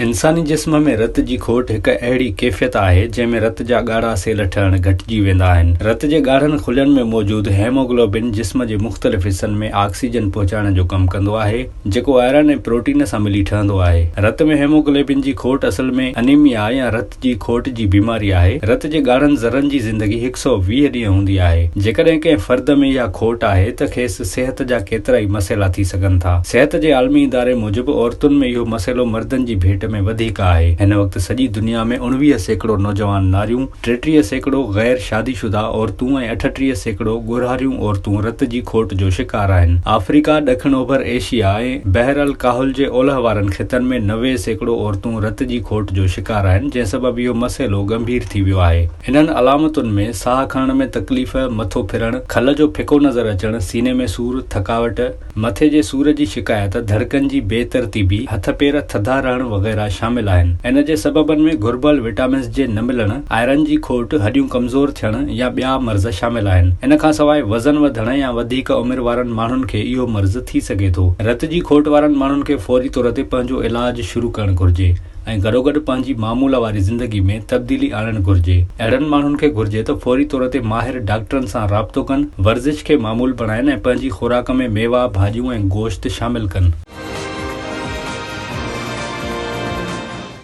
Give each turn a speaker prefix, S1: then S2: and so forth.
S1: इंसानी जिस्म में रत जी खोट हिक अहिड़ी कैफ़ियत आहे जंहिंमें रत जा ॻाढ़ा सेल ठहण घटिजी वेंदा आहिनि। रत जे ॻाढ़नि खुलियुनि में मौजूदु हेमोग्लोबिन जिस्म जे मुख़्तलिफ़ हिस्सनि में ऑक्सीजन पहुचाइण जो कमु कंदो आहे, जेको आयरन ऐं प्रोटीन सां मिली ठहंदो आहे। रत में हेमोग्लोबिन जी खोट असल में अनीमिया या रत जी खोट जी बीमारी आहे। रत जे ॻाढ़नि ज़रनि जी ज़िंदगी 120 ॾींहं हूंदी आहे। जेकॾहिं कंहिं फ़र्द में इहा खोट आहे त खेसि सिहत जा केतिरा ई मसइला थी सघनि था। सिहत जे आलमी इदारे मूजिबि औरतुनि में इहो मसइलो मर्दनि जी भेट में वधीक आहे। हिन वक़्तु सॼी दुनिया में 49% नौजवान नारियूं, 33% गैर शादीशुदा औरतूं ऐं 38% ॻोरहारियूं औरतूं रत जी खोट जो शिकार आहिनि। अफ्रीका, ॾखिण ओभर एशिया ऐं बहर अल काहुल जे ओलह वारनि ख़ितनि में 90% औरतूं रत जी खोट जो शिकार आहिनि, जंहिं सबबि इहो मसइलो गंभीर थी वियो आहे। इन्हनि अलामतुनि में साह खणण में तकलीफ़, मथो फिरण, खल जो फिको नज़र अचणु, सीने में सूर, थकावट, मथे जे सूर जी शिकायत, धड़कन जी बेतरतीबी, हथ पेर थधा रहण वग़ैरह शामिल आहिनि। इन जे सबबनि में घुर्बल विटामिन्स जे न मिलण, आयरन जी खोट, हॾियूं कमज़ोर थियण या ॿिया मर्ज़ शामिल आहिनि। इन खां सवाइ वज़न वधण या वधीक उमिरि वारनि माण्हुनि खे इहो मर्ज़ थी सघे थो। रत जी खोट वारनि माण्हुनि खे फौरी तौर ते पंहिंजो इलाज शुरू करणु घुर्जे ऐं गॾोगॾु पंहिंजी मामूल वारी ज़िंदगी में तब्दीली आणणु घुर्जे। अहिड़नि माण्हुनि खे घुर्जे त फौरी तौर ते माहिर डॉक्टरनि सां राबितो कनि, वर्ज़िश खे मामूल बणाइनि ऐं पंहिंजी खुराक में मेवा, भाॼियूं ऐं गोश्त शामिल कनि।